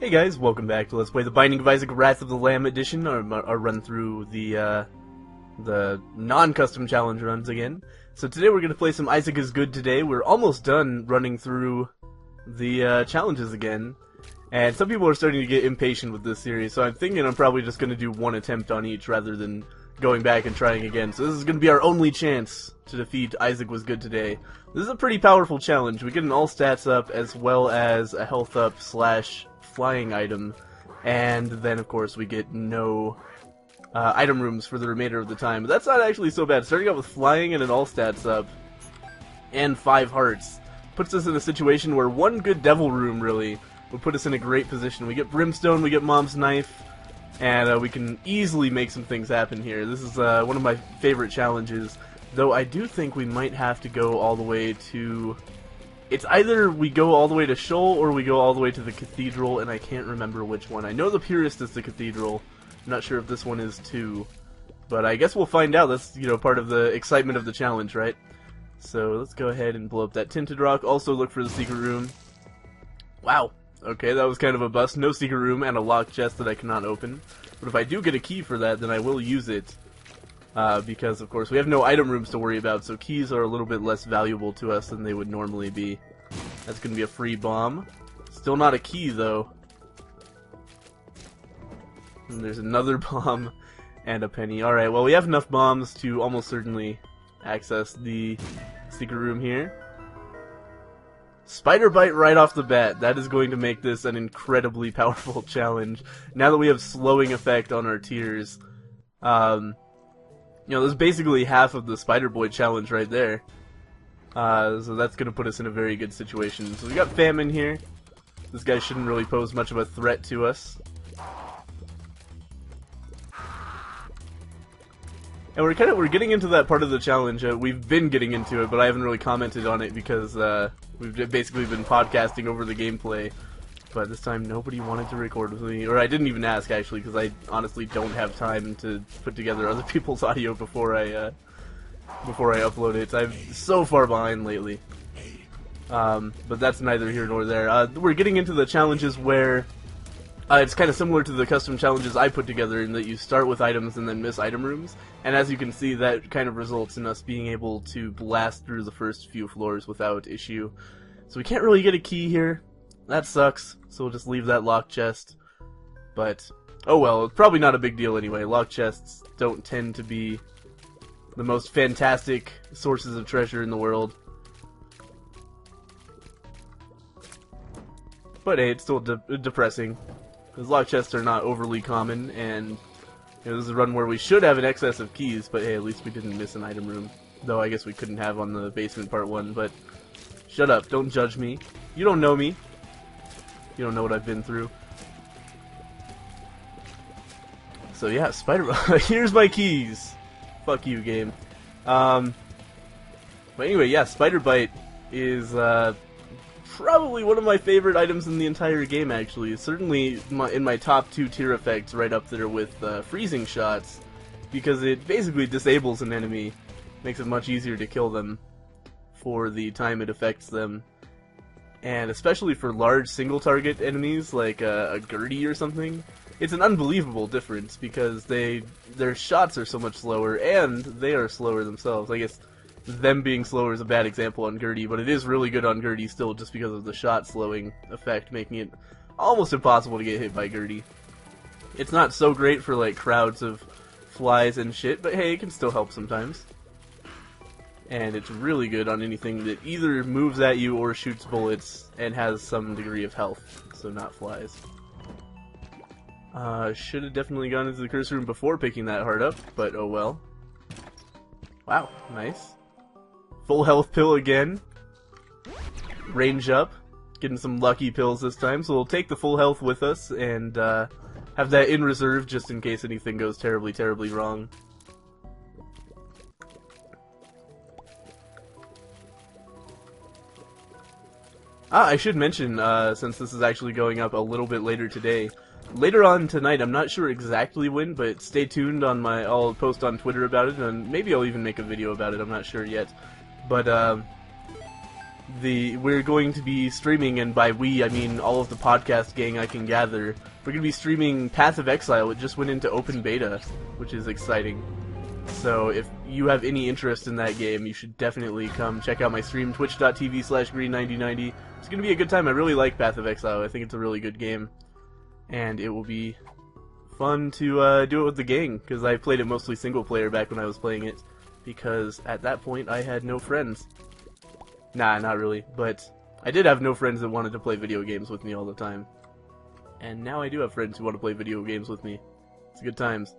Hey guys, welcome back to Let's Play the Binding of Isaac Wrath of the Lamb edition, our run through the non-custom challenge runs again. So today we're going to play some Isaac is Good today. We're almost done running through the challenges again, and some people are starting to get impatient with this series, so I'm thinking I'm probably just going to do one attempt on each rather than going back and trying again. So this is going to be our only chance to defeat Isaac was Good today. This is a pretty powerful challenge. We get an all stats up as well as a health up slash flying item, and then of course we get no item rooms for the remainder of the time. But that's not actually so bad. Starting out with flying and an all stats up and 5 hearts puts us in a situation where one good devil room really would put us in a great position. We get brimstone, we get mom's knife, and we can easily make some things happen here. This is one of my favorite challenges, though I do think we might have to go all the way to... It's either we go all the way to Sheol or we go all the way to the cathedral, and I can't remember which one. I know the purest is the cathedral. I'm not sure if this one is too, but I guess we'll find out. That's, you know, part of the excitement of the challenge, right? So let's go ahead and blow up that tinted rock. Also look for the secret room. Wow. Okay, that was kind of a bust. No secret room and a locked chest that I cannot open. But if I do get a key for that, then I will use it. Because, of course, we have no item rooms to worry about, so keys are a little bit less valuable to us than they would normally be. That's going to be a free bomb. Still not a key, though. And there's another bomb and a penny. Alright, well, we have enough bombs to almost certainly access the secret room here. Spider Bite right off the bat. That is going to make this an incredibly powerful challenge. Now that we have slowing effect on our tears, you know, there's basically half of the Spider Boy challenge right there. So that's going to put us in a very good situation. So we got Famine here. This guy shouldn't really pose much of a threat to us. And we're getting into that part of the challenge. We've been getting into it, but I haven't really commented on it because we've basically been podcasting over the gameplay. But this time nobody wanted to record with me, or I didn't even ask actually, because I honestly don't have time to put together other people's audio before I upload it. I'm so far behind lately. But that's neither here nor there. We're getting into the challenges where it's kind of similar to the custom challenges I put together in that you start with items and then miss item rooms. And as you can see, that kind of results in us being able to blast through the first few floors without issue. So we can't really get a key here. That sucks, so we'll just leave that locked chest. But, oh well, it's probably not a big deal anyway. Locked chests don't tend to be the most fantastic sources of treasure in the world. But hey, it's still depressing, because locked chests are not overly common, and you know, this is a run where we should have an excess of keys, but hey, at least we didn't miss an item room. Though I guess we couldn't have on the basement part 1, but shut up, don't judge me. You don't know me. You don't know what I've been through. So yeah, here's my keys. Fuck you, game. But anyway, yeah, Spider Bite is probably one of my favorite items in the entire game, actually. Certainly in my top 2 tier effects, right up there with freezing shots, because it basically disables an enemy, makes it much easier to kill them for the time it affects them. And especially for large single-target enemies, like a Guppy or something, it's an unbelievable difference, because their shots are so much slower, and they are slower themselves. I guess them being slower is a bad example on Guppy, but it is really good on Guppy still, just because of the shot-slowing effect, making it almost impossible to get hit by Guppy. It's not so great for, like, crowds of flies and shit, but hey, it can still help sometimes. And it's really good on anything that either moves at you or shoots bullets and has some degree of health, so not flies. Should have definitely gone into the curse room before picking that heart up, but oh well. Wow, nice. Full health pill again. Range up. Getting some lucky pills this time, so we'll take the full health with us and have that in reserve just in case anything goes terribly, terribly wrong. I should mention, since this is actually going up a little bit later today, later on tonight, I'm not sure exactly when, but stay tuned on I'll post on Twitter about it, and maybe I'll even make a video about it, I'm not sure yet. But, we're going to be streaming, and by we I mean all of the podcast gang I can gather. We're going to be streaming Path of Exile. It just went into open beta, which is exciting. So if you have any interest in that game, you should definitely come check out my stream, twitch.tv/green9090. It's going to be a good time. I really like Path of Exile. I think it's a really good game. And it will be fun to do it with the gang, because I played it mostly single player back when I was playing it, because at that point I had no friends. Nah, not really, but I did have no friends that wanted to play video games with me all the time. And now I do have friends who want to play video games with me. It's good times.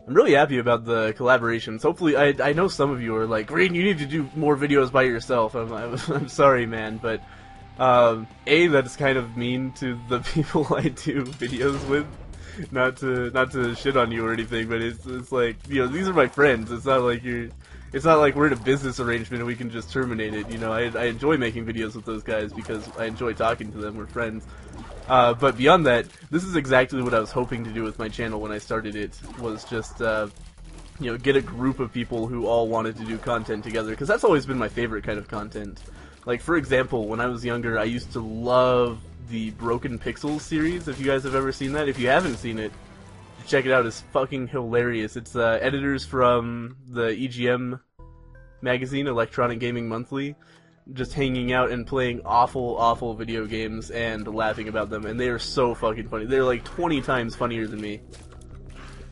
I'm really happy about the collaborations. Hopefully, I know some of you are like, Green, you need to do more videos by yourself. I'm sorry, man, but A, that's kind of mean to the people I do videos with. Not to shit on you or anything, but it's like, you know, these are my friends. It's not like we're in a business arrangement and we can just terminate it. You know, I enjoy making videos with those guys because I enjoy talking to them. We're friends. But beyond that, this is exactly what I was hoping to do with my channel when I started it, was just, you know, get a group of people who all wanted to do content together, because that's always been my favorite kind of content. Like, for example, when I was younger, I used to love the Broken Pixels series, if you guys have ever seen that. If you haven't seen it, check it out. It's fucking hilarious. It's editors from the EGM magazine, Electronic Gaming Monthly, just hanging out and playing awful video games and laughing about them, and they are so fucking funny. They're like 20 times funnier than me.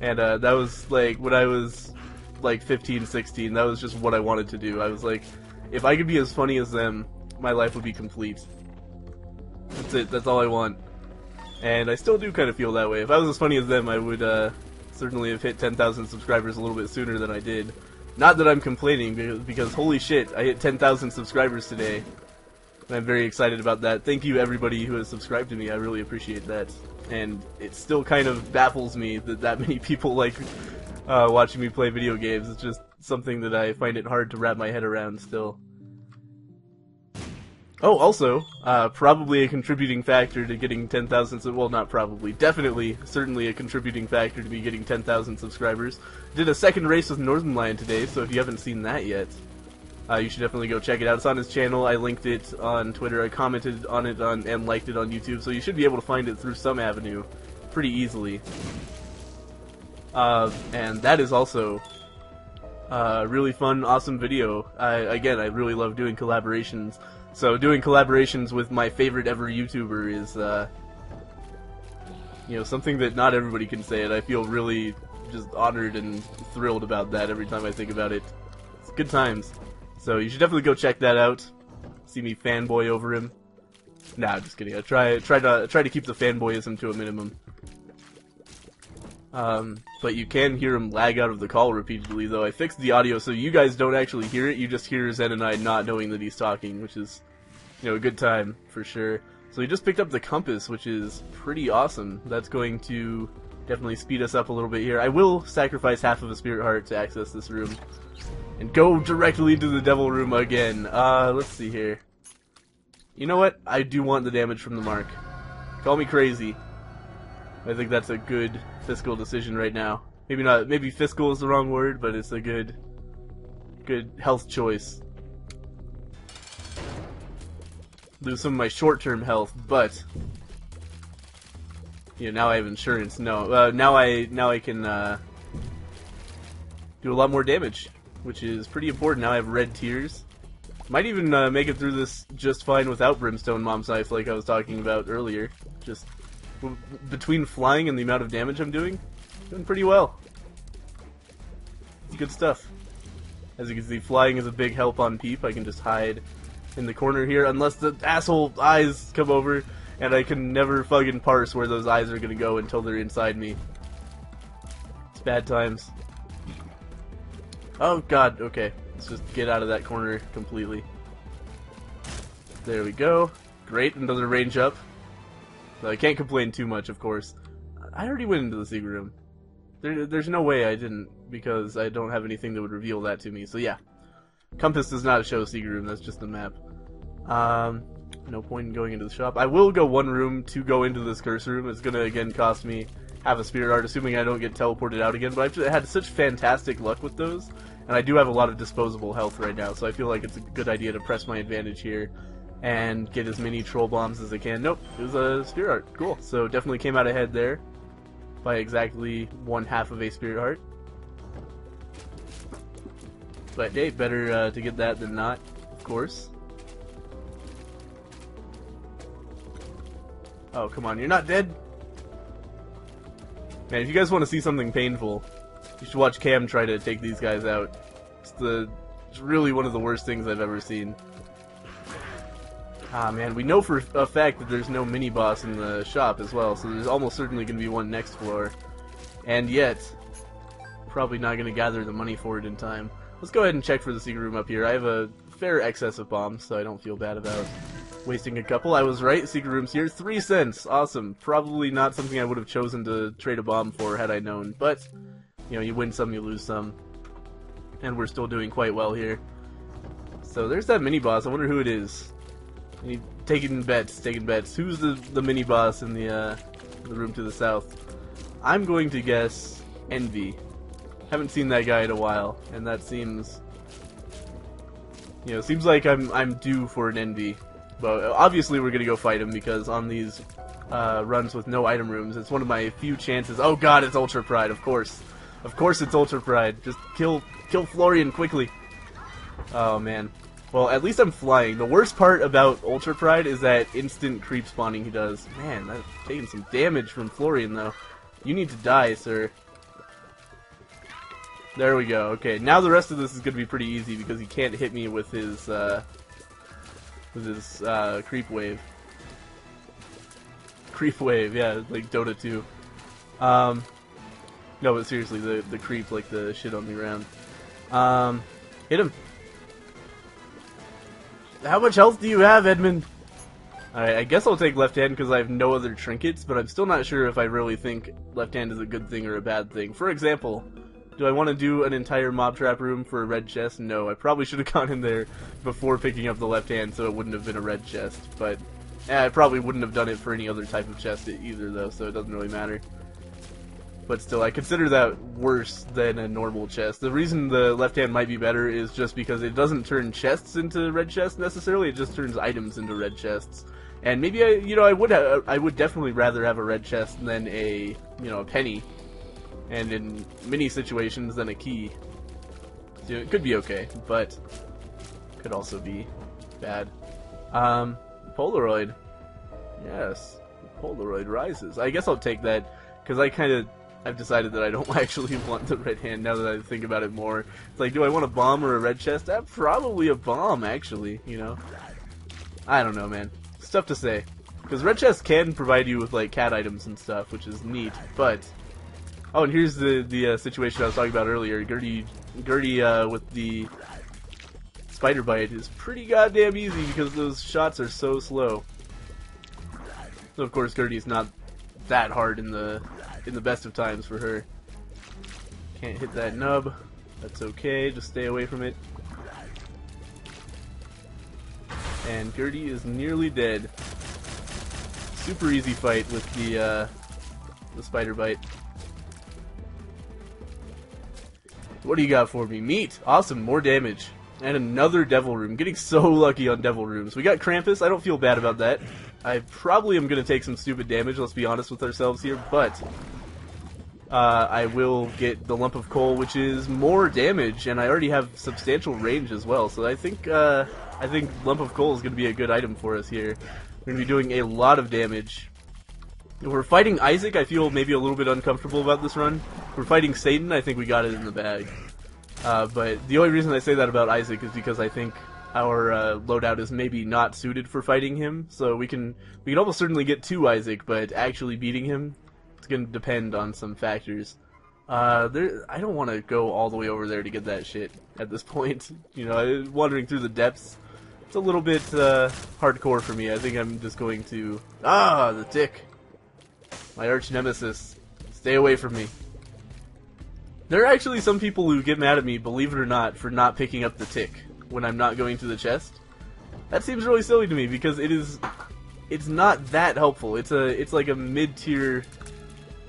And that was like when I was like 15, 16, that was just what I wanted to do. I was like, if I could be as funny as them, my life would be complete. That's it, that's all I want. And I still do kind of feel that way. If I was as funny as them, I would certainly have hit 10,000 subscribers a little bit sooner than I did. Not that I'm complaining, because holy shit, I hit 10,000 subscribers today. And I'm very excited about that. Thank you everybody who has subscribed to me, I really appreciate that. And it still kind of baffles me that many people like watching me play video games. It's just something that I find it hard to wrap my head around still. Oh, also, probably a contributing factor to getting 10,000, well, not probably, definitely, certainly a contributing factor to me getting 10,000 subscribers. Did a second race with Northern Lion today, so if you haven't seen that yet, you should definitely go check it out. It's on his channel. I linked it on Twitter. I commented on it and liked it on YouTube, so you should be able to find it through some avenue pretty easily. And that is also a really fun, awesome video. Again, I really love doing collaborations. So doing collaborations with my favorite ever YouTuber is, you know, something that not everybody can say, and I feel really just honored and thrilled about that every time I think about it. It's good times. So you should definitely go check that out. See me fanboy over him. Nah, just kidding. I try to keep the fanboyism to a minimum. But you can hear him lag out of the call repeatedly, though. I fixed the audio so you guys don't actually hear it. You just hear Zen and I not knowing that he's talking, which is, you know, a good time for sure. So we just picked up the compass, which is pretty awesome. That's going to definitely speed us up a little bit here. I will sacrifice half of a spirit heart to access this room and go directly to the devil room again. Let's see here. You know what? I do want the damage from the mark. Call me crazy. I think that's a good fiscal decision right now. Maybe not. Maybe fiscal is the wrong word, but it's a good health choice. Lose some of my short-term health, but you know, now I have insurance. No, now I can do a lot more damage, which is pretty important. Now I have red tears. Might even make it through this just fine without Brimstone Mom's Knife, like I was talking about earlier. Just between flying and the amount of damage I'm doing pretty well. It's good stuff. As you can see, flying is a big help on Peep. I can just hide in the corner here, unless the asshole eyes come over, and I can never fucking parse where those eyes are gonna go until they're inside me. It's bad times. Oh god, okay. Let's just get out of that corner completely. There we go. Great, another range up. So I can't complain too much, of course. I already went into the secret room. There's no way I didn't, because I don't have anything that would reveal that to me. So yeah, compass does not show secret room. That's just the map. No point in going into the shop. I will go one room to go into this curse room. It's gonna again cost me half a spirit heart, assuming I don't get teleported out again. But I've had such fantastic luck with those, And I do have a lot of disposable health right now, so I feel like it's a good idea to press my advantage here and get as many troll bombs as I can. Nope, it was a spirit heart. Cool. So definitely came out ahead there by exactly 1/2 of a spirit heart. But hey, better to get that than not, of course. Oh, come on, you're not dead? Man, if you guys want to see something painful, you should watch Cam try to take these guys out. It's really one of the worst things I've ever seen. Ah, man, we know for a fact that there's no mini-boss in the shop as well, so there's almost certainly going to be one next floor. And yet, probably not going to gather the money for it in time. Let's go ahead and check for the secret room up here. I have a fair excess of bombs, so I don't feel bad about wasting a couple. I was right, secret room's here. 3 cents! Awesome. Probably not something I would have chosen to trade a bomb for had I known, but, you know, you win some, you lose some. And we're still doing quite well here. So there's that mini-boss. I wonder who it is. Taking bets. Who's the mini-boss in the room to the south? I'm going to guess Envy. Haven't seen that guy in a while, and that seems, you know, seems like I'm due for an Envy. But obviously we're gonna go fight him because on these runs with no item rooms, it's one of my few chances. Oh god, it's Ultra Pride, of course it's Ultra Pride. Just kill Florian quickly. Oh man. Well, at least I'm flying. The worst part about Ultra Pride is that instant creep spawning he does. Man, that's taking some damage from Florian though. You need to die, sir. There we go. Okay, now the rest of this is going to be pretty easy because he can't hit me with his creep wave. Creep wave, yeah, like Dota 2. No, but seriously, the creep, like the shit on the ground. Hit him. How much health do you have, Edmund? Alright, I guess I'll take left hand because I have no other trinkets, but I'm still not sure if I really think left hand is a good thing or a bad thing. For example, do I want to do an entire mob trap room for a red chest? No, I probably should have gone in there before picking up the left hand so it wouldn't have been a red chest. But I probably wouldn't have done it for any other type of chest either though, so it doesn't really matter. But still, I consider that worse than a normal chest. The reason the left hand might be better is just because it doesn't turn chests into red chests necessarily, it just turns items into red chests. And maybe I would definitely rather have a red chest than a penny. And in many situations than a key. So it could be okay, but could also be bad. Polaroid. Yes. Polaroid rises. I guess I'll take that, because I've decided that I don't actually want the red hand now that I think about it more. It's like, do I want a bomb or a red chest? Probably a bomb, actually, you know? I don't know, man. It's tough to say. Because red chests can provide you with, like, cat items and stuff, which is neat, but... Oh, and here's the situation I was talking about earlier. Gertie with the spider bite is pretty goddamn easy because those shots are so slow. So of course Gertie's not that hard in the best of times for her. Can't hit that nub. That's okay. Just stay away from it. And Gertie is nearly dead. Super easy fight with the spider bite. What do you got for me? Meat! Awesome, more damage. And another devil room. Getting so lucky on devil rooms. We got Krampus, I don't feel bad about that. I probably am going to take some stupid damage, let's be honest with ourselves here, but... I will get the lump of coal, which is more damage, and I already have substantial range as well, so I think lump of coal is going to be a good item for us here. We're going to be doing a lot of damage. If we're fighting Isaac, I feel maybe a little bit uncomfortable about this run. If we're fighting Satan, I think we got it in the bag. But the only reason I say that about Isaac is because I think our loadout is maybe not suited for fighting him. So we can almost certainly get to Isaac, but actually beating him, it's going to depend on some factors. I don't want to go all the way over there to get that shit at this point. You know, wandering through the depths, it's a little bit hardcore for me. I think I'm just going to... Ah, the tick. My arch nemesis. Stay away from me. There are actually some people who get mad at me, believe it or not, for not picking up the tick when I'm not going to the chest. That seems really silly to me because it's not that helpful. It's like a mid-tier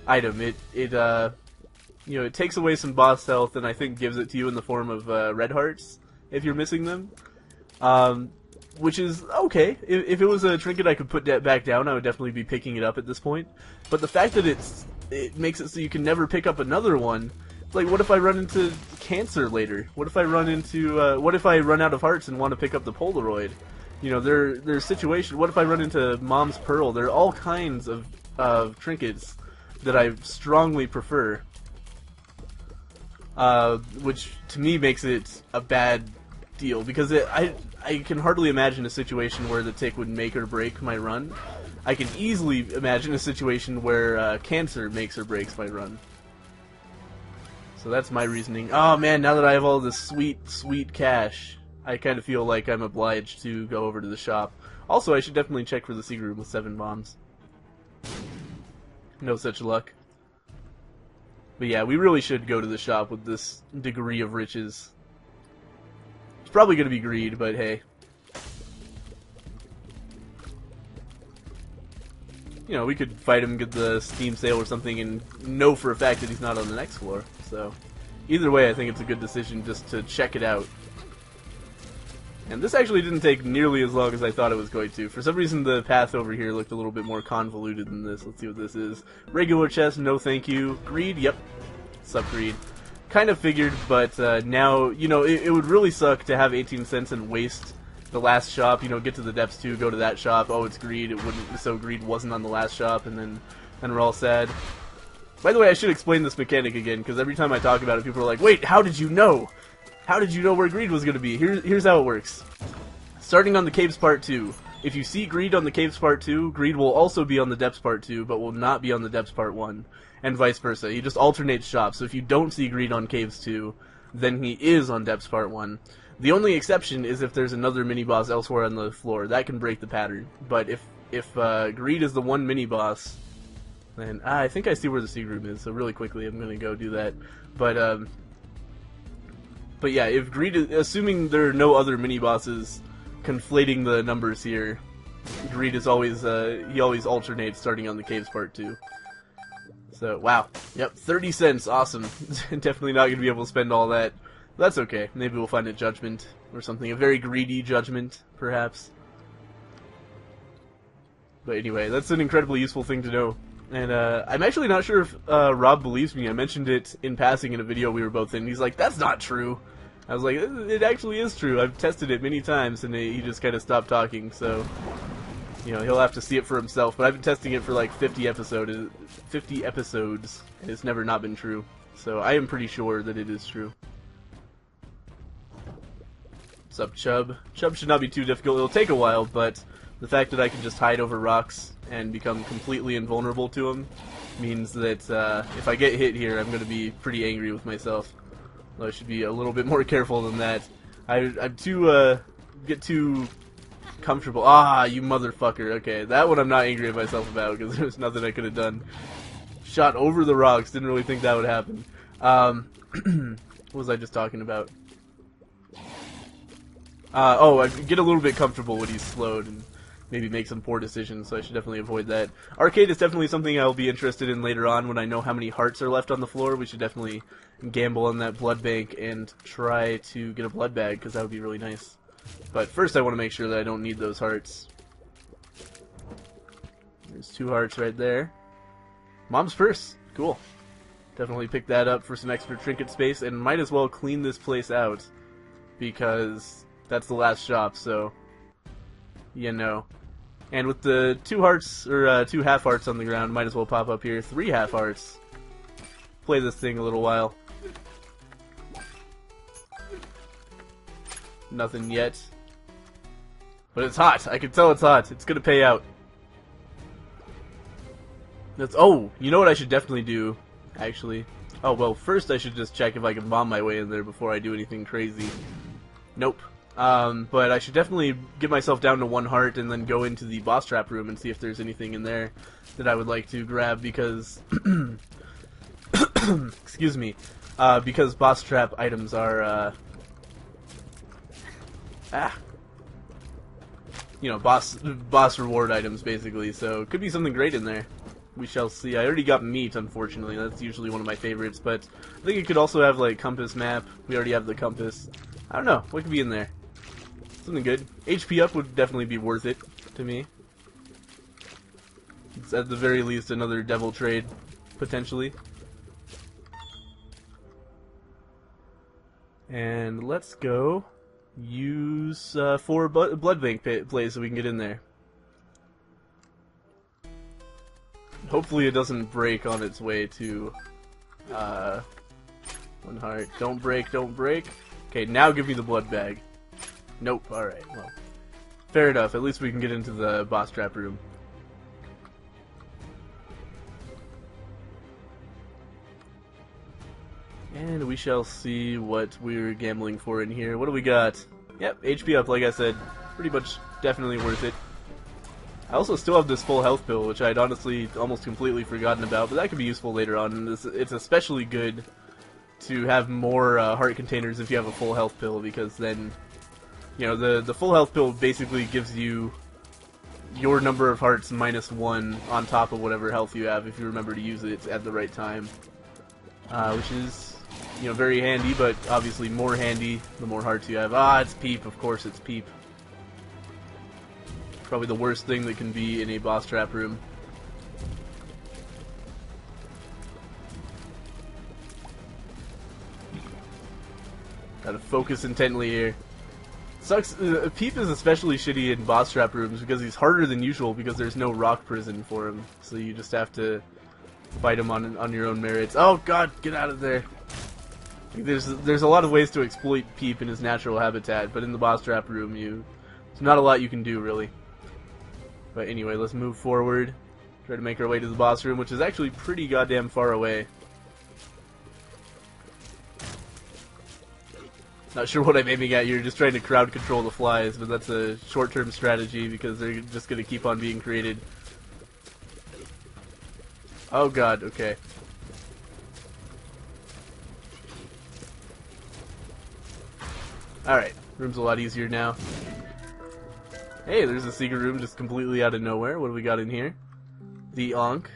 item. You You know, it takes away some boss health, and I think gives it to you in the form of red hearts if you're missing them. Which is okay. If it was a trinket I could put back down, I would definitely be picking it up at this point. But the fact that it makes it so you can never pick up another one, like, what if I run into cancer later? What if I run into what if I run out of hearts and want to pick up the Polaroid? You know, there's situations. What if I run into Mom's Pearl? There are all kinds of trinkets that I strongly prefer, which to me makes it a bad deal, because I can hardly imagine a situation where the tick would make or break my run. I can easily imagine a situation where cancer makes or breaks my run. So that's my reasoning. Oh man, now that I have all this sweet cash, I kind of feel like I'm obliged to go over to the shop. Also, I should definitely check for the secret room with 7 bombs. No such luck. But yeah, we really should go to the shop with this degree of riches. It's probably going to be greed, but hey. You know, we could fight him, get the Steam sale or something, and know for a fact that he's not on the next floor. So, either way, I think it's a good decision just to check it out. And this actually didn't take nearly as long as I thought it was going to. For some reason, the path over here looked a little bit more convoluted than this. Let's see what this is. Regular chest, no thank you. Greed, yep. Sup, greed. Kind of figured, but now, you know, it would really suck to have 18 cents and waste the last shop, you know, get to the depths 2, go to that shop, oh, it's greed, it wouldn't, so greed wasn't on the last shop, and then we're all sad. By the way, I should explain this mechanic again, because every time I talk about it, people are like, wait, how did you know? How did you know where greed was going to be? Here's how it works. Starting on the Caves Part 2, if you see greed on the Caves Part 2, greed will also be on the Depths Part 2, but will not be on the Depths Part 1, and vice versa. He just alternates shops, so if you don't see greed on Caves 2, then he is on Depths Part 1. The only exception is if there's another mini-boss elsewhere on the floor. That can break the pattern. But if greed is the one mini-boss, then I think I see where the secret room is, so really quickly I'm going to go do that. But yeah, if greed is, assuming there are no other mini-bosses conflating the numbers here, greed is always, he always alternates starting on the Caves Part 2. So, wow. Yep, 30 cents, awesome. Definitely not going to be able to spend all that. That's okay. Maybe we'll find a judgment or something. A very greedy judgment, perhaps. But anyway, that's an incredibly useful thing to know. And I'm actually not sure if Rob believes me. I mentioned it in passing in a video we were both in. He's like, that's not true. I was like, it actually is true. I've tested it many times, and he just kind of stopped talking. So, you know, he'll have to see it for himself. But I've been testing it for like 50 episodes, and it's never not been true. So I am pretty sure that it is true. What's up, Chub? Chub should not be too difficult. It'll take a while, but the fact that I can just hide over rocks and become completely invulnerable to them means that if I get hit here, I'm going to be pretty angry with myself. Though I should be a little bit more careful than that. I'm too, get too comfortable. Ah, you motherfucker. Okay, that one I'm not angry at myself about, because there's nothing I could have done. Shot over the rocks, didn't really think that would happen. What was I just talking about? Oh, I get a little bit comfortable when he's slowed and maybe make some poor decisions, so I should definitely avoid that. Arcade is definitely something I'll be interested in later on when I know how many hearts are left on the floor. We should definitely gamble on that blood bank and try to get a blood bag, because that would be really nice. But first I want to make sure that I don't need those hearts. There's 2 hearts right there. Mom's purse. Cool. Definitely pick that up for some extra trinket space, and might as well clean this place out, because that's the last shop, so you know. And with the 2 hearts, or 2 half hearts on the ground, might as well pop up here. 3 half hearts. Play this thing a little while. Nothing yet. But it's hot. I can tell it's hot. It's gonna pay out. Oh, you know what I should definitely do, actually? Oh, well, first I should just check if I can bomb my way in there before I do anything crazy. Nope. But I should definitely get myself down to 1 heart and then go into the boss trap room and see if there's anything in there that I would like to grab, because excuse me, because boss trap items are you know, boss reward items, basically, so it could be something great in there. We shall see. I already got meat, unfortunately. That's usually one of my favorites, but I think it could also have, like, compass map. We already have the compass. I don't know. What could be in there? Something good. HP up would definitely be worth it to me. It's at the very least another devil trade, potentially. And let's go use 4 blood bank plays so we can get in there. Hopefully it doesn't break on its way to 1 heart. Don't break, don't break. Okay, now give me the blood bag. Nope, alright, well. Fair enough, at least we can get into the boss trap room. And we shall see what we're gambling for in here. What do we got? Yep, HP up, like I said. Pretty much definitely worth it. I also still have this full health pill, which I'd honestly almost completely forgotten about, but that could be useful later on. It's especially good to have more heart containers if you have a full health pill, because then, you know, the full health pill basically gives you your number of hearts minus 1 on top of whatever health you have if you remember to use it at the right time. Which is, you know, very handy, but obviously more handy the more hearts you have. Ah, it's Peep, of course it's Peep. Probably the worst thing that can be in a boss trap room. Gotta focus intently here. Sucks. Peep is especially shitty in boss trap rooms because he's harder than usual because there's no rock prison for him. So you just have to fight him on your own merits. Oh god, get out of there. There's a lot of ways to exploit Peep in his natural habitat, but in the boss trap room there's not a lot you can do really. But anyway, let's move forward. Try to make our way to the boss room, which is actually pretty goddamn far away. Not sure what I'm aiming at here, just trying to crowd control the flies, but that's a short-term strategy because they're just going to keep on being created. Oh god, okay. Alright, room's a lot easier now. Hey, there's a secret room just completely out of nowhere. What do we got in here? The Ankh.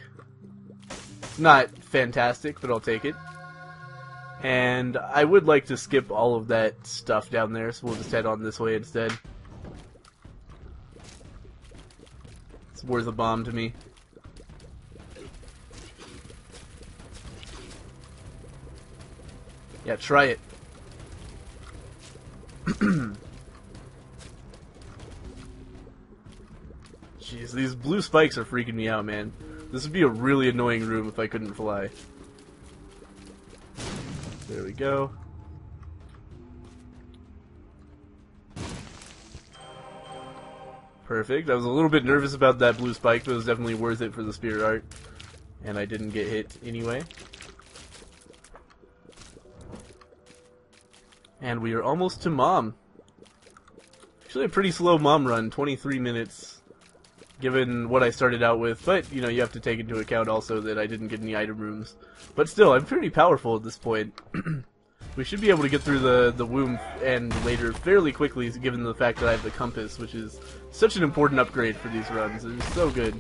It's not fantastic, but I'll take it. And I would like to skip all of that stuff down there, so we'll just head on this way instead. It's worth a bomb to me. Yeah, try it. Jeez, these blue spikes are freaking me out, man. This would be a really annoying room if I couldn't fly. There we go. Perfect. I was a little bit nervous about that blue spike, but it was definitely worth it for the spirit art. And I didn't get hit anyway. And we are almost to Mom. Actually a pretty slow Mom run, 23 minutes. Given what I started out with, but, you know, you have to take into account also that I didn't get any item rooms. But still, I'm pretty powerful at this point. We should be able to get through the womb and later fairly quickly, given the fact that I have the compass, which is such an important upgrade for these runs. It's so good.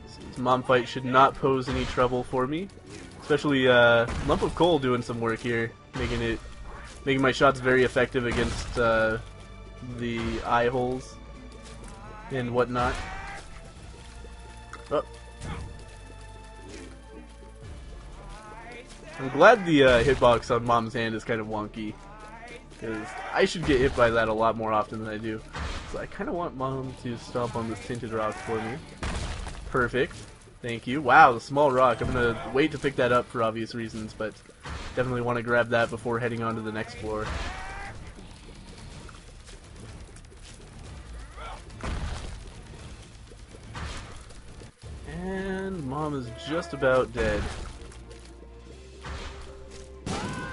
So this Mom fight should not pose any trouble for me. Especially Lump of Coal doing some work here, making my shots very effective against the eye holes and whatnot. Oh. I'm glad the hitbox on Mom's hand is kind of wonky, because I should get hit by that a lot more often than I do. So I kind of want Mom to stomp on this tinted rock for me. Perfect. Thank you. Wow, the small rock. I'm going to wait to pick that up for obvious reasons, but definitely want to grab that before heading on to the next floor. And Mom is just about dead.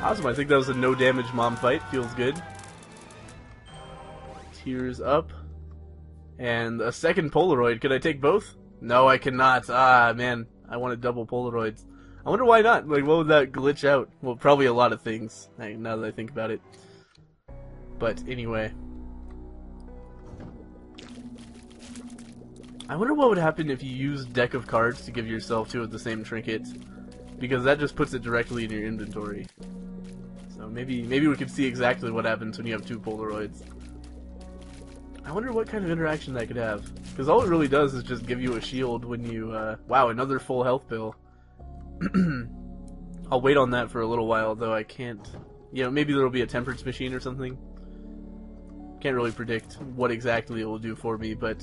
Awesome, I think that was a no damage Mom fight. Feels good. Tears up. And a second Polaroid. Could I take both? No, I cannot. Ah, man. I wanted double Polaroids. I wonder why not. Like, what would that glitch out? Well, probably a lot of things, now that I think about it. But anyway. I wonder what would happen if you used deck of cards to give yourself two of the same trinket. Because that just puts it directly in your inventory. So maybe we could see exactly what happens when you have two Polaroids. I wonder what kind of interaction that could have. Because all it really does is just give you a shield when you... wow, another full health pill. I'll wait on that for a little while, though I can't... You know, maybe there'll be a temperance machine or something. Can't really predict what exactly it will do for me, but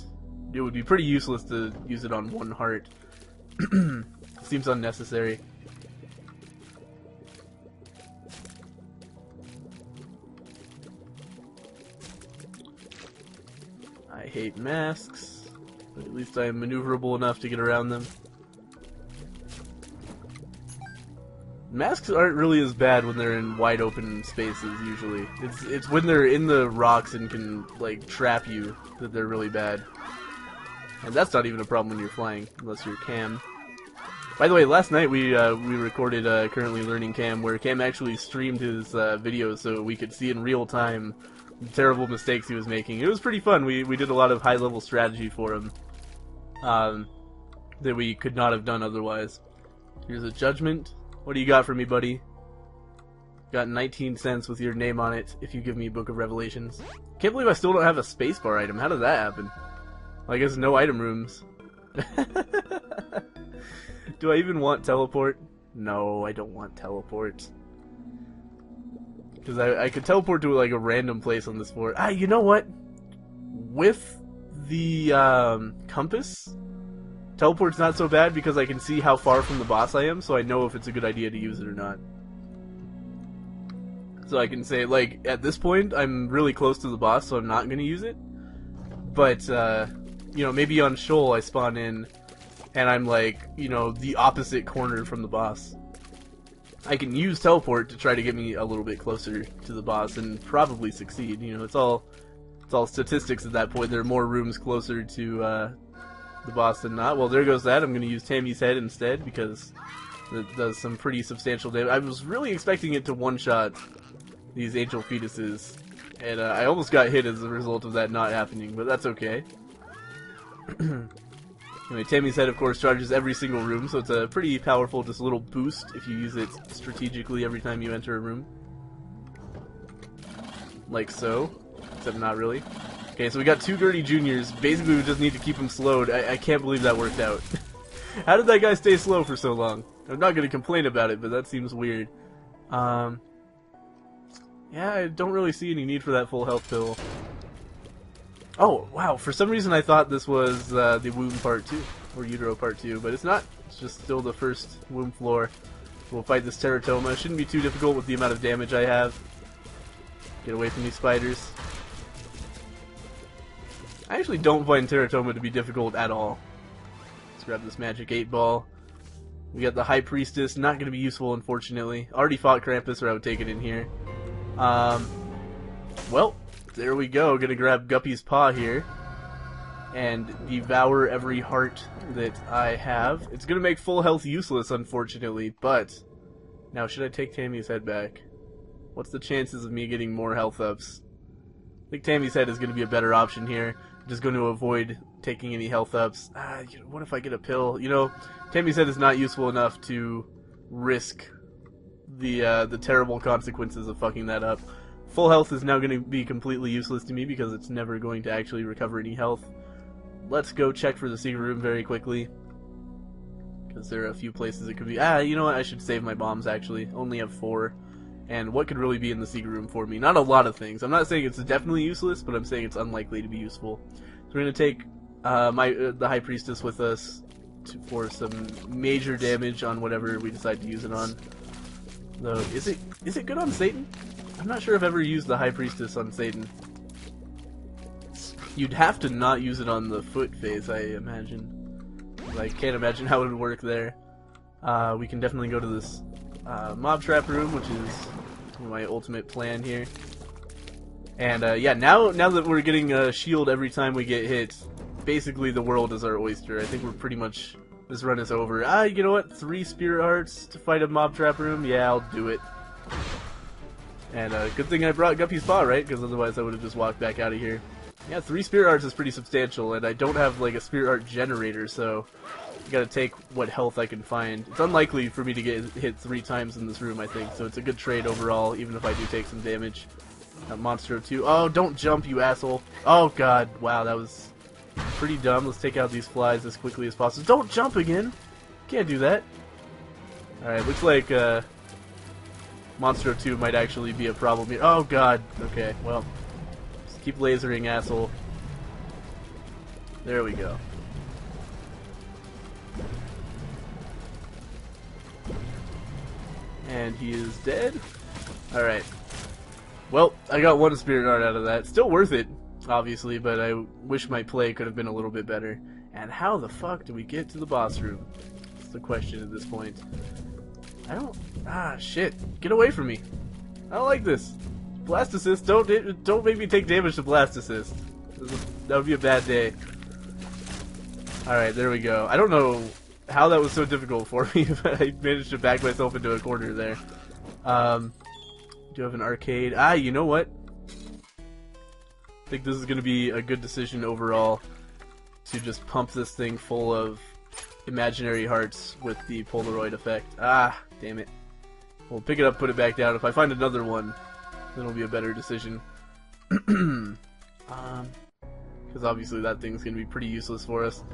it would be pretty useless to use it on one heart. Seems unnecessary. I hate masks, but at least I am maneuverable enough to get around them. Masks aren't really as bad when they're in wide open spaces, usually. It's when they're in the rocks and can, like, trap you that they're really bad. And that's not even a problem when you're flying, unless you're Cam. By the way, last night we recorded Currently Learning Cam, where Cam actually streamed his videos so we could see in real time the terrible mistakes he was making. It was pretty fun. We did a lot of high-level strategy for him that we could not have done otherwise. Here's a judgment. What do you got for me, buddy? Got 19 cents with your name on it if you give me Book of Revelations. Can't believe I still don't have a spacebar item. How did that happen? Well, I guess no item rooms. Do I even want teleport? No, I don't want teleport. Because I could teleport to like a random place on this board. Ah, you know what? With the compass, teleport's not so bad because I can see how far from the boss I am, so I know if it's a good idea to use it or not. So I can say, like, at this point, I'm really close to the boss, so I'm not going to use it. But, you know, maybe on Sheol I spawn in, and I'm, like, you know, the opposite corner from the boss. I can use teleport to try to get me a little bit closer to the boss, and probably succeed. You know, it's all statistics at that point. There are more rooms closer to, the boss than not. Well, there goes that. I'm going to use Tammy's head instead because it does some pretty substantial damage. I was really expecting it to one-shot these angel fetuses, and I almost got hit as a result of that not happening, but that's okay. Anyway, Tammy's head, of course, charges every single room, so it's a pretty powerful just little boost if you use it strategically every time you enter a room. Like so, except not really. Okay, so we got two Gertie Juniors. Basically, we just need to keep them slowed. I can't believe that worked out. How did that guy stay slow for so long? I'm not going to complain about it, but that seems weird. Yeah, I don't really see any need for that full health pill. Oh, wow, for some reason I thought this was the womb part 2, or utero part 2, but it's not. It's just still the first womb floor. We'll fight this teratoma. It shouldn't be too difficult with the amount of damage I have. Get away from these spiders. I actually don't find teratoma to be difficult at all. Let's grab this magic 8-ball. We got the High Priestess, not going to be useful unfortunately. Already fought Krampus, or I would take it in here. Well, there we go. Gonna grab Guppy's paw here and devour every heart that I have. It's gonna make full health useless unfortunately, but now should I take Tammy's head back? What's the chances of me getting more health ups? I think Tammy's head is gonna be a better option here. I'm just going to avoid taking any health ups. You know, what if I get a pill? You know, Tammy's head is not useful enough to risk the terrible consequences of fucking that up. Full health is now going to be completely useless to me because it's never going to actually recover any health. Let's go check for the secret room very quickly, because there are a few places it could be. You know what? I should save my bombs actually. Only have 4. And what could really be in the secret room for me? Not a lot of things. I'm not saying it's definitely useless, but I'm saying it's unlikely to be useful. So we're going to take the High Priestess with us for some major damage on whatever we decide to use it on. Though, is it good on Satan? I'm not sure I've ever used the High Priestess on Satan. You'd have to not use it on the foot phase, I imagine. I can't imagine how it would work there. We can definitely go to this mob trap room, which is my ultimate plan here. And yeah, now that we're getting a shield every time we get hit, basically the world is our oyster. I think we're pretty much This run is over. Ah, you know what? 3 spirit hearts to fight a mob trap room? Yeah, I'll do it. And good thing I brought Guppy's Paw, right? Because otherwise I would have just walked back out of here. Yeah, 3 spirit hearts is pretty substantial, and I don't have like a spirit heart generator, so I gotta take what health I can find. It's unlikely for me to get hit 3 times in this room, I think, so it's a good trade overall, even if I do take some damage. Monster 2. Oh, don't jump, you asshole. Oh god, wow, that was pretty dumb. Let's take out these flies as quickly as possible. Don't jump again! Can't do that. Alright, looks like Monster 2 might actually be a problem here. Oh god, okay, well, just keep lasering, asshole. There we go. And he is dead. Alright. Well, I got 1 spirit heart out of that. Still worth it, obviously, but I wish my play could have been a little bit better. And how the fuck do we get to the boss room? That's the question at this point. I don't... Ah, shit. Get away from me. I don't like this. Blast assist. Don't make me take damage to blast assist. That would be a bad day. Alright, there we go. I don't know how that was so difficult for me, but I managed to back myself into a corner there. Do have an arcade. Ah, you know what? I think this is going to be a good decision overall to just pump this thing full of imaginary hearts with the Polaroid effect. Ah, damn it. We'll pick it up, put it back down. If I find another one, then it'll be a better decision. Because obviously that thing's going to be pretty useless for us.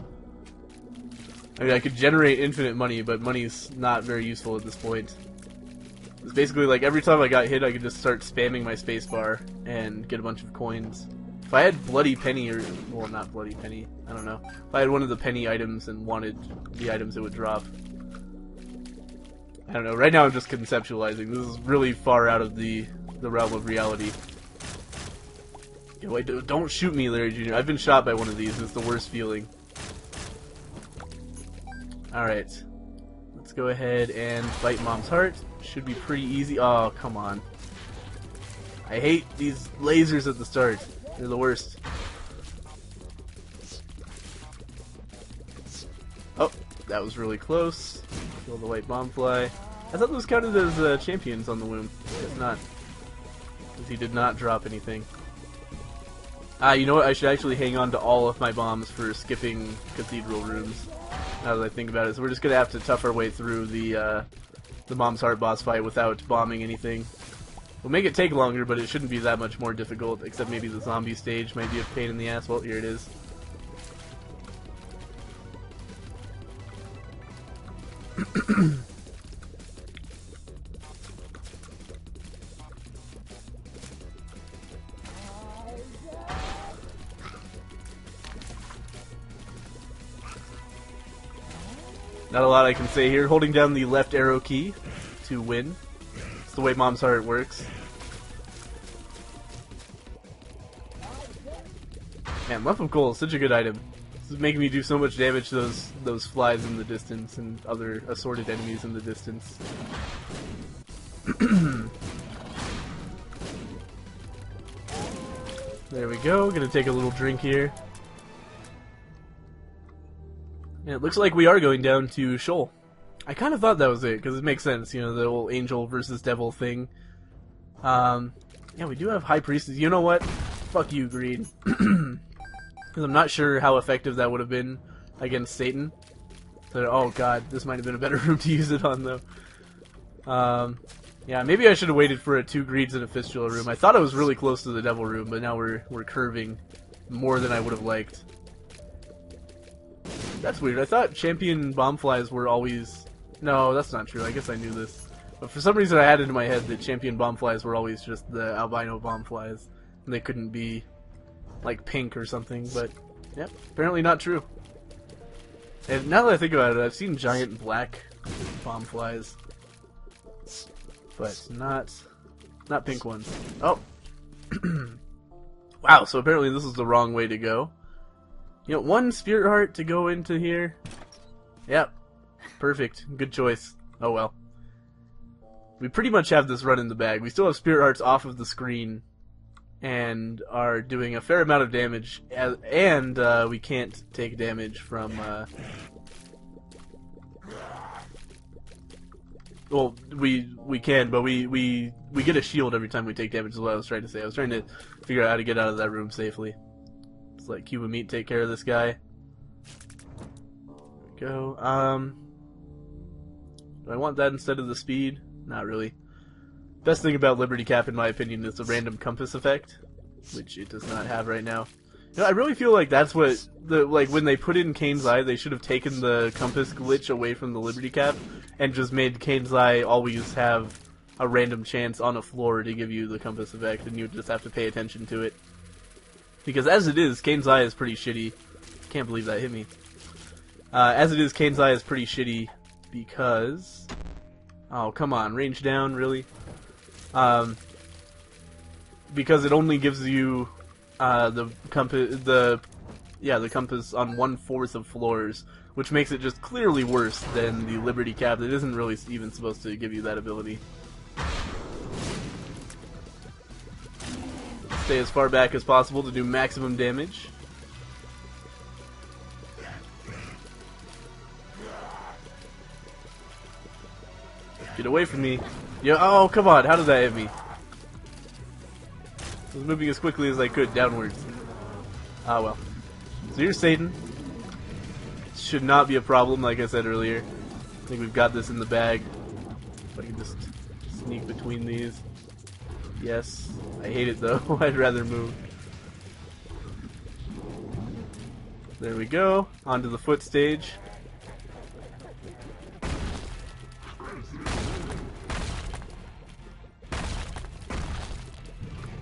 I mean, I could generate infinite money, but money's not very useful at this point. It's basically like every time I got hit, I could just start spamming my spacebar and get a bunch of coins. If I had Bloody Penny, or, well, not Bloody Penny, I don't know. If I had one of the penny items and wanted the items it would drop. I don't know, right now I'm just conceptualizing. This is really far out of the realm of reality. Yeah, wait, don't shoot me, Larry Jr. I've been shot by one of these, it's the worst feeling. Alright. Let's go ahead and fight Mom's Heart. Should be pretty easy. Oh, come on. I hate these lasers at the start. They're the worst. Oh, that was really close. Kill the white bombfly. I thought those counted as champions on the womb. Guess not. Because he did not drop anything. Ah, you know what? I should actually hang on to all of my bombs for skipping cathedral rooms. Now that I think about it, so we're just gonna have to tough our way through the Mom's Heart boss fight without bombing anything. We'll make it take longer, but it shouldn't be that much more difficult, except maybe the zombie stage might be a pain in the ass. Well, here it is. Not a lot I can say here. Holding down the left arrow key to win. It's the way Mom's Heart works. Man, Lump of Coal is such a good item. This is making me do so much damage to those flies in the distance and other assorted enemies in the distance. There we go. Gonna take a little drink here. And it looks like we are going down to Sheol. I kind of thought that was it, because it makes sense, you know, the whole angel versus devil thing. Yeah, we do have High Priestess. You know what? Fuck you, Greed. Because I'm not sure how effective that would have been against Satan. So, oh god, this might have been a better room to use it on, though. Yeah, maybe I should have waited for a 2 Greeds and a Fistula room. I thought I was really close to the devil room, but now we're curving more than I would have liked. That's weird. I thought champion bombflies were always... No, that's not true. I guess I knew this. But for some reason I had it in my head that champion bombflies were always just the albino bombflies. And they couldn't be, like, pink or something. But, yep, apparently not true. And now that I think about it, I've seen giant black bombflies. But not pink ones. Oh! Wow, so apparently this is the wrong way to go. You know, 1 spirit heart to go into here. Yep. Perfect. Good choice. Oh well. We pretty much have this run in the bag. We still have spirit hearts off of the screen and are doing a fair amount of damage, and we can't take damage from Well, we can, but we get a shield every time we take damage is what I was trying to say. I was trying to figure out how to get out of that room safely. It's like Cuba Meat take care of this guy. There we go. Do I want that instead of the speed? Not really. Best thing about Liberty Cap, in my opinion, is the random compass effect, which it does not have right now. You know, I really feel like that's what when they put in Kane's Eye, they should have taken the compass glitch away from the Liberty Cap and just made Kane's Eye always have a random chance on a floor to give you the compass effect, and you would just have to pay attention to it. Because as it is, Kane's Eye is pretty shitty. Can't believe that hit me. As it is, Kane's Eye is pretty shitty because... Oh, come on, range down, really? Because it only gives you the compass on 1/4 of floors, which makes it just clearly worse than the Liberty Cap that isn't really even supposed to give you that ability. Stay as far back as possible to do maximum damage. Get away from me. Yo, oh, come on, how did that hit me? I was moving as quickly as I could downwards. Ah, well. So here's Satan. Should not be a problem, like I said earlier. I think we've got this in the bag. If I can just sneak between these. Yes. I hate it, though. I'd rather move. There we go. Onto the foot stage.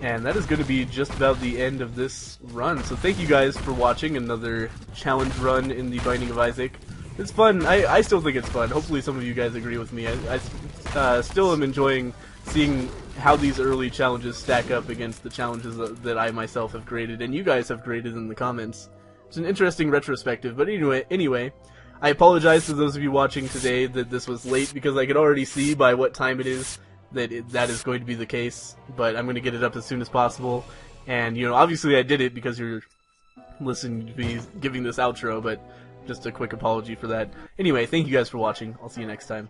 And that is going to be just about the end of this run. So thank you guys for watching another challenge run in the Binding of Isaac. It's fun. I still think it's fun. Hopefully some of you guys agree with me. I still am enjoying seeing how these early challenges stack up against the challenges that I myself have created and you guys have created in the comments. It's an interesting retrospective. But anyway, I apologize to those of you watching today that this was late because I could already see by what time it is that is going to be the case, but I'm going to get it up as soon as possible. And, you know, obviously I did it because you're listening to me giving this outro, but just a quick apology for that. Anyway, thank you guys for watching. I'll see you next time.